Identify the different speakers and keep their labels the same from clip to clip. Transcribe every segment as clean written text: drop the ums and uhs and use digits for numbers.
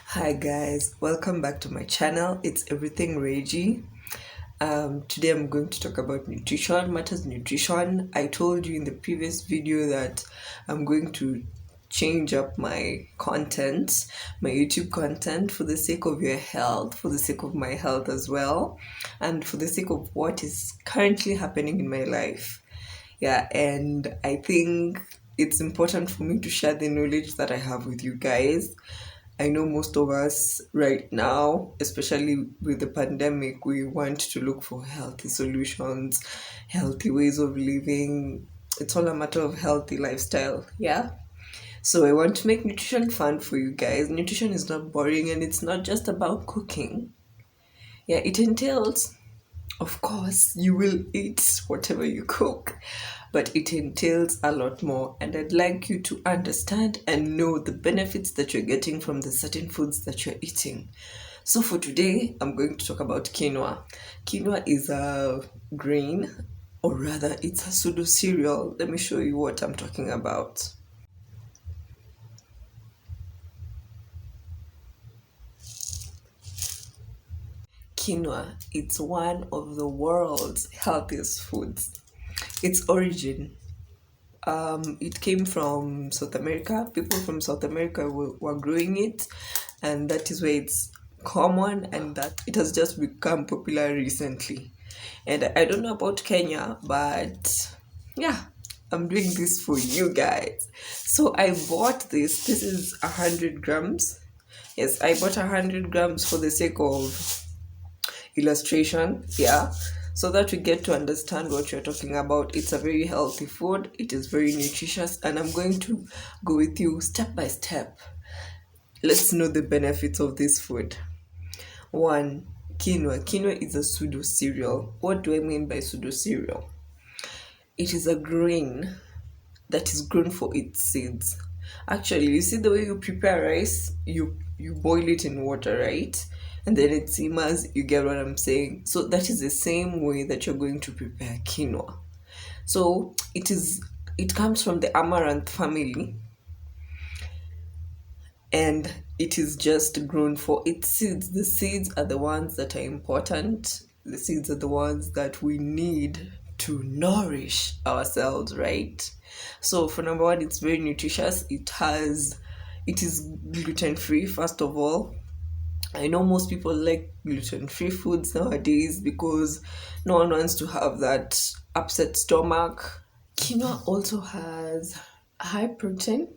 Speaker 1: Hi guys, welcome back to my channel. It's Everything Reggie. Today I'm going to talk about nutrition, matters nutrition. I told you in the previous video that I'm going to change up my content, my YouTube content, for the sake of your health, for the sake of my health as well, and for the sake of what is currently happening in my life. Yeah, and I think it's important for me to share the knowledge that I have with you guys. I know most of us right now, especially with the pandemic, we want to look for healthy solutions, healthy ways of living. It's all a matter of healthy lifestyle, yeah? So I want to make nutrition fun for you guys. Nutrition is not boring and it's not just about cooking. Yeah, it entails, of course, you will eat whatever you cook, but it entails a lot more. And I'd like you to understand and know the benefits that you're getting from the certain foods that you're eating. So for today, I'm going to talk about quinoa. Quinoa is a grain, or rather, it's a pseudo cereal. Let me show you what I'm talking about. Quinoa, it's one of the world's healthiest foods. Its origin, it came from South America. People from South America were growing it, and that is where it's common, and that it has just become popular recently. And I don't know about Kenya, but yeah, I'm doing this for you guys. So I bought this. This is 100 grams. Yes, I bought 100 grams for the sake of illustration, yeah, so that we get to understand what you're talking about. It's a very healthy food, it is very nutritious, and I'm going to go with you step by step. Let's know the benefits of this food. One, quinoa is a pseudo cereal. What do I mean by pseudo cereal? It is a grain that is grown for its seeds. Actually, you see the way you prepare rice, you boil it in water, right? And then it simmers, you get what I'm saying? So that is the same way that you're going to prepare quinoa. So it comes from the amaranth family, and it is just grown for its seeds. The seeds are the ones that are important. The seeds are the ones that we need to nourish ourselves, right? So for number one, it's very nutritious. It is gluten free, first of all. I know most people like gluten free foods nowadays because no one wants to have that upset stomach. Quinoa also has high protein.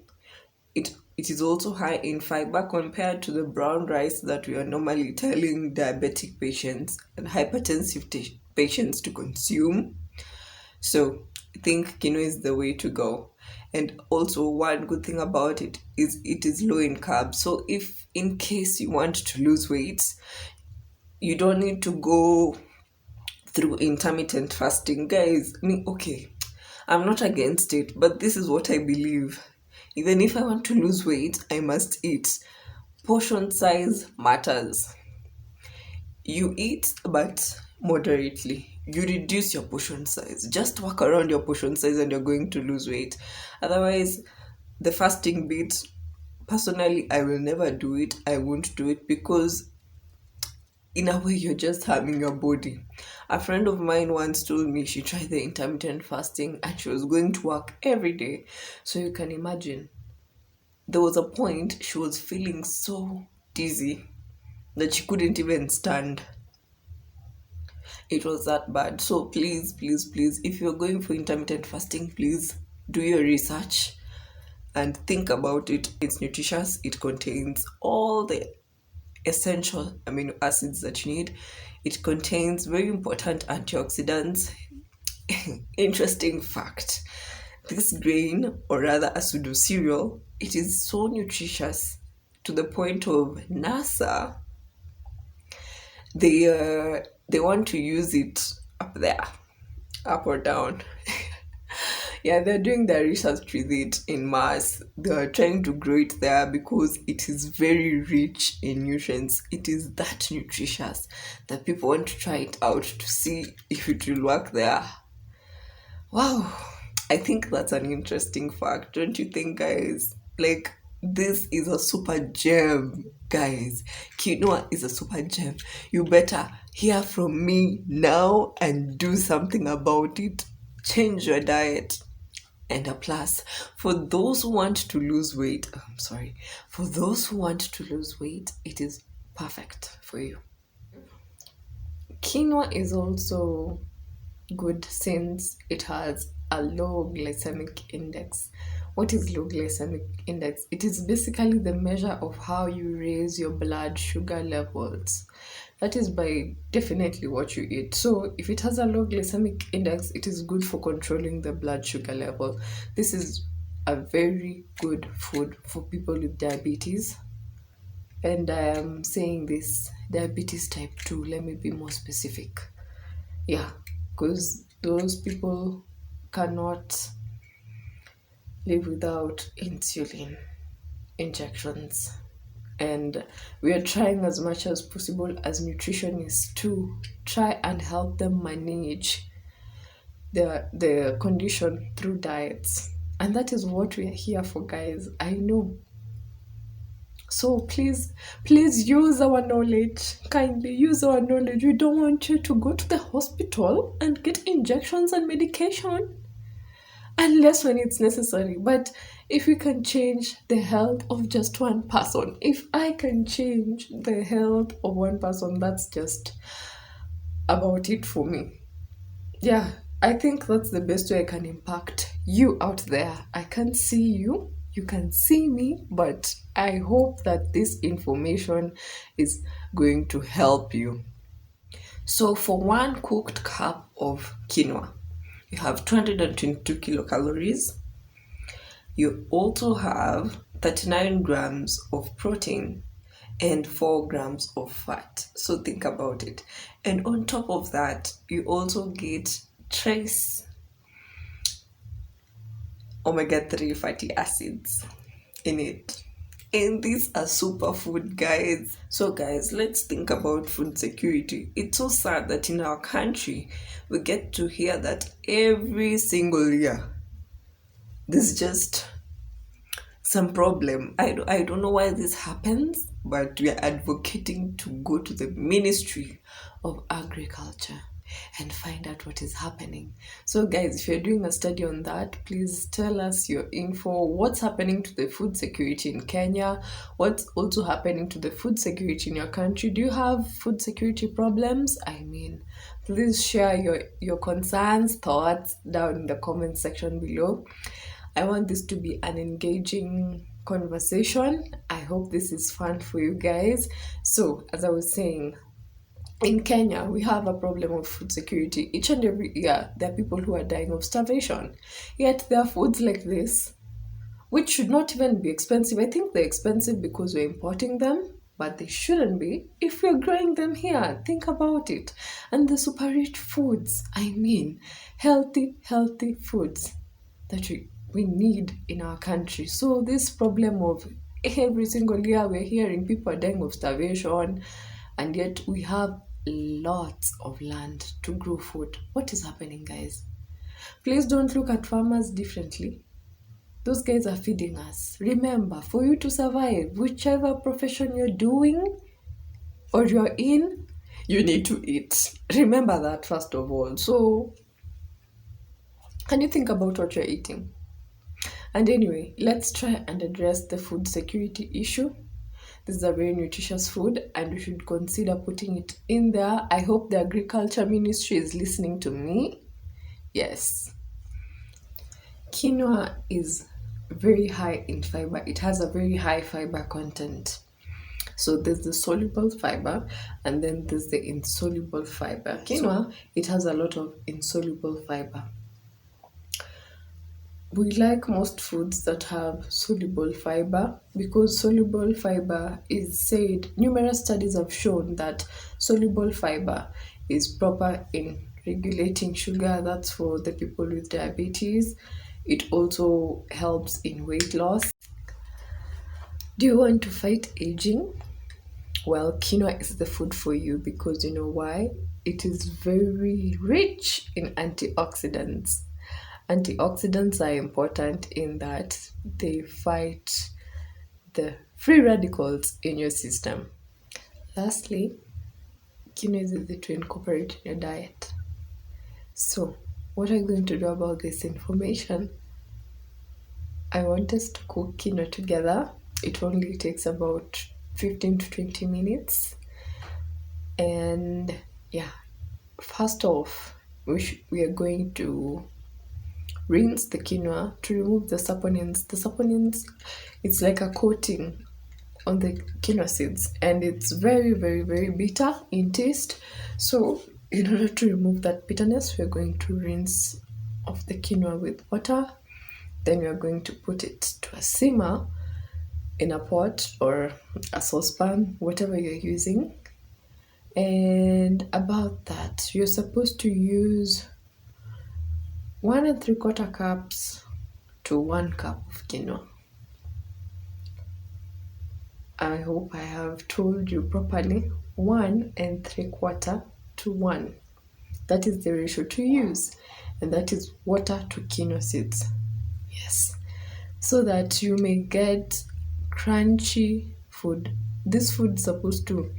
Speaker 1: It is also high in fiber compared to the brown rice that we are normally telling diabetic patients and hypertensive patients to consume. So I think quinoa is the way to go. And also one good thing about it is it is low in carbs. So if in case you want to lose weight, you don't need to go through intermittent fasting. Guys, okay, I'm not against it, but this is what I believe. Even if I want to lose weight, I must eat. Portion size matters. You eat, but moderately. You reduce your portion size. Just work around your portion size and you're going to lose weight. Otherwise, the fasting bit, personally, I will never do it. I won't do it because, in a way, you're just harming your body. A friend of mine once told me she tried the intermittent fasting and she was going to work every day. So you can imagine, there was a point she was feeling so dizzy that she couldn't even stand. It was that bad. So please, please, please, if you're going for intermittent fasting, please do your research and think about it. It's nutritious. It contains all the essential amino acids that you need. It contains very important antioxidants. Interesting fact, this grain, or rather a pseudo cereal, it is so nutritious to the point of NASA, they want to use it up there, up or down. Yeah, they're doing their research with it in Mars. They're trying to grow it there because it is very rich in nutrients. It is that nutritious that people want to try it out to see if it will work there. Wow. I think that's an interesting fact, don't you think, guys? Like, this is a super gem, guys. Quinoa is a super gem. You better hear from me now and do something about it. Change your diet. And a plus, for those who want to lose weight, I'm sorry, for those who want to lose weight, it is perfect for you. Quinoa is also good since it has a low glycemic index. What is low glycemic index? It is basically the measure of how you raise your blood sugar levels. That is by definitely what you eat. So if it has a low glycemic index, it is good for controlling the blood sugar level. This is a very good food for people with diabetes. And I am saying this diabetes type 2, let me be more specific. Yeah, because those people cannot live without insulin injections. And we are trying as much as possible as nutritionists to try and help them manage their condition through diets. And that is what we are here for, guys. I know. So please use our knowledge. Kindly use our knowledge. We don't want you to go to the hospital and get injections and medication unless when it's necessary. But if we can change the health of just one person, if I can change the health of one person, that's just about it for me. Yeah, I think that's the best way I can impact you out there. I can't see you, you can see me, but I hope that this information is going to help you. So, for one cooked cup of quinoa, you have 222 kilocalories. You also have 39 grams of protein and 4 grams of fat. So think about it. And on top of that, you also get trace omega-3 fatty acids in it. And these are superfood, guys. So, guys, let's think about food security. It's so sad that in our country, we get to hear that every single year. There's just some problem. I don't know why this happens, but we are advocating to go to the Ministry of Agriculture and find out what is happening. So guys, if you're doing a study on that, please tell us your info. What's happening to the food security in Kenya? What's also happening to the food security in your country? Do you have food security problems? I mean, please share your concerns, thoughts down in the comment section below. I want this to be an engaging conversation. I hope this is fun for you guys. So, as I was saying, in Kenya, we have a problem of food security. Each and every year, there are people who are dying of starvation. Yet, there are foods like this, which should not even be expensive. I think they're expensive because we're importing them, but they shouldn't be if we're growing them here. Think about it. And the super rich foods, I mean, healthy foods that we need in our country. So this problem of every single year we're hearing people are dying of starvation, and yet we have lots of land to grow food. What is happening, guys? Please don't look at farmers differently. Those guys are feeding us. Remember, for you to survive, whichever profession you're doing or you're in, you need to eat. Remember that first of all. So can you think about what you're eating? And anyway, let's try and address the food security issue. This is a very nutritious food and we should consider putting it in there. I hope the Agriculture Ministry is listening to me. Yes. Quinoa is very high in fiber. It has a very high fiber content. So there's the soluble fiber and then there's the insoluble fiber. Quinoa, it has a lot of insoluble fiber. We like most foods that have soluble fiber because soluble fiber is said, numerous studies have shown that soluble fiber is proper in regulating sugar. That's for the people with diabetes. It also helps in weight loss. Do you want to fight aging? Well, quinoa is the food for you because you know why? It is very rich in antioxidants. Antioxidants are important in that they fight the free radicals in your system. Lastly, quinoa is easy to incorporate in your diet. So, what are you going to do about this information? I want us to cook quinoa together. It only takes about 15 to 20 minutes. And yeah, first off, we are going to rinse the quinoa to remove the saponins. The saponins, it's like a coating on the quinoa seeds, and it's very, very, very bitter in taste. So in order to remove that bitterness, we're going to rinse off the quinoa with water. Then we are going to put it to a simmer in a pot or a saucepan, whatever you're using. And about that, you're supposed to use 1 3/4 cups to 1 cup of quinoa. I hope I have told you properly. 1 3/4 to 1. That is the ratio to use, and that is water to quinoa seeds. Yes, so that you may get crunchy food. This food is supposed to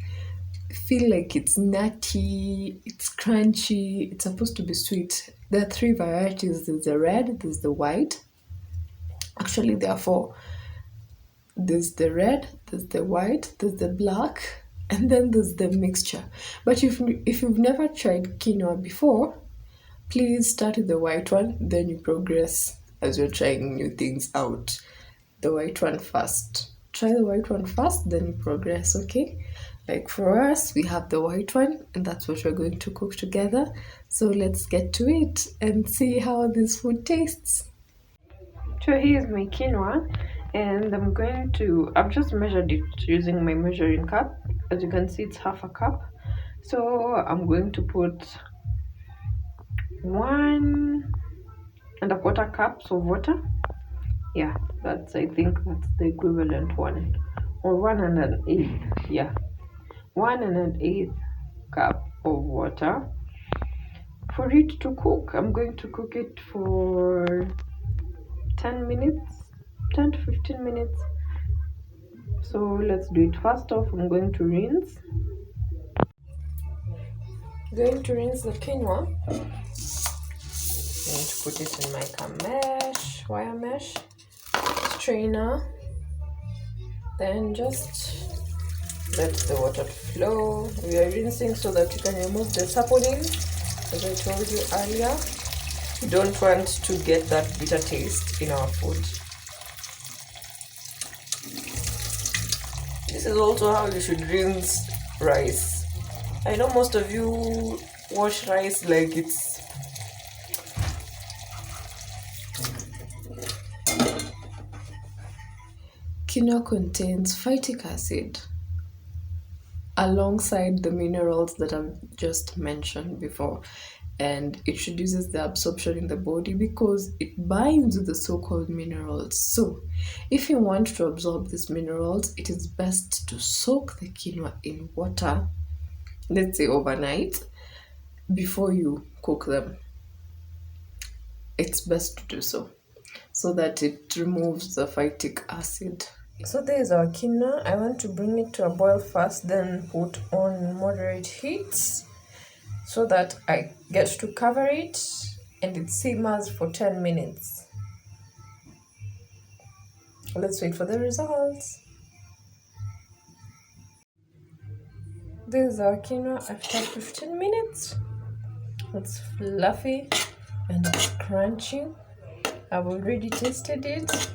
Speaker 1: feel like it's nutty, it's crunchy, it's supposed to be sweet. There are 3 varieties: there's the red, there's the white. Actually, there are 4. There's the red, there's the white, there's the black, and then there's the mixture. But if you've never tried quinoa before, please start with the white one, then you progress as you're trying new things out. The white one first. Try the white one first, then you progress, okay? Like for us, we have the white one, and that's what we're going to cook together. So let's get to it and see how this food tastes. So here's my quinoa, and I've just measured it using my measuring cup. As you can see, it's half a cup. So I'm going to put 1 1/4 cups of water. Yeah, I think that's the equivalent one. Or 1 1/8. Yeah, 1 1/8 cup of water for it to cook. I'm going to cook it for 10 minutes, 10 to 15 minutes. So let's do it. First off, I'm going to rinse. The quinoa. I'm going to put it in my wire mesh strainer. Then just let the water flow. We are rinsing so that you can remove the saponin, as I told you earlier. We don't want to get that bitter taste in our food. This is also how you should rinse rice. I know most of you wash rice like it's quinoa contains phytic acid alongside the minerals that I've just mentioned before, and it reduces the absorption in the body because it binds with the so-called minerals. So if you want to absorb these minerals, it is best to soak the quinoa in water, let's say overnight, before you cook them. It's best to do so that it removes the phytic acid. So there is our quinoa. I want to bring it to a boil first, then put on moderate heat so that I get to cover it and it simmers for 10 minutes. Let's wait for the results. This is our quinoa after 15 minutes. It's fluffy and it's crunchy. I've already tasted it.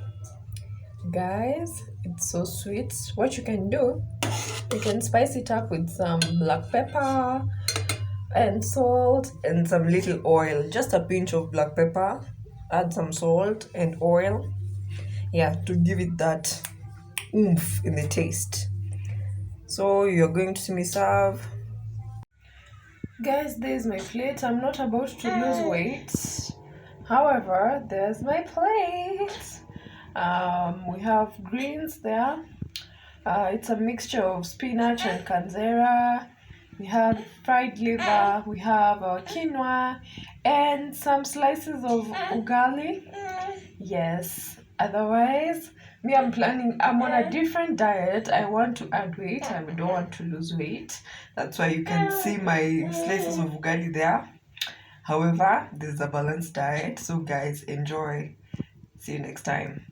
Speaker 1: Guys, it's so sweet. What you can do, you can spice it up with some black pepper and salt and some little oil. Just a pinch of black pepper, add some salt and oil. Yeah, to give it that oomph in the taste. So you're going to see me serve. Guys, there's my plate. I'm not about to lose weight. However, there's my plate. We have greens there. It's a mixture of spinach and canzera,
Speaker 2: we have fried liver, we have quinoa, and some slices of ugali. Yes. Otherwise, me, I'm on a different diet. I want to add weight. I don't want to lose weight. That's why you can see my slices of ugali there. However, this is a balanced diet. So, guys, enjoy. See you next time.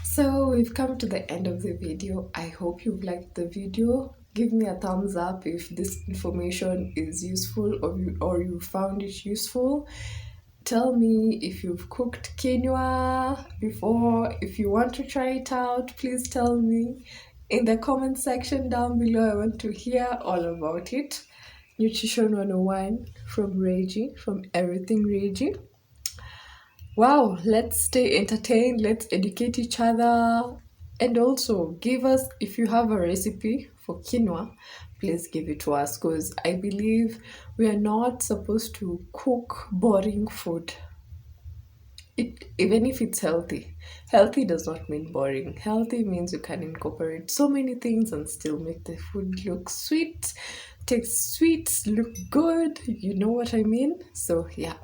Speaker 2: So we've come to the end of the video. I hope you've liked the video. Give me a thumbs up if this information is useful or you found it useful. Tell me if you've cooked quinoa before. If you want to try it out, please tell me in the comment section down below. I want to hear all about it. Nutrition 101 from Reggie, from Everything Reggie. Wow, let's stay entertained, let's educate each other. And also, give us, if you have a recipe for quinoa, please give it to us because I believe we are not supposed to cook boring food. Even if it's healthy. Healthy does not mean boring. Healthy means you can incorporate so many things and still make the food look sweet, taste sweet, look good. You know what I mean? So yeah,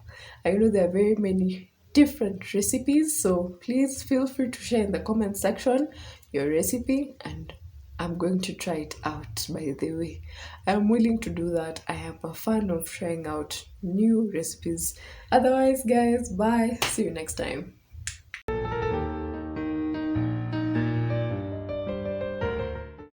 Speaker 2: I know there are very many different recipes. So please feel free to share in the comment section your recipe, and I'm going to try it out, by the way. I'm willing to do that. I am a fan of trying out new recipes. Otherwise, guys, bye. See you next time.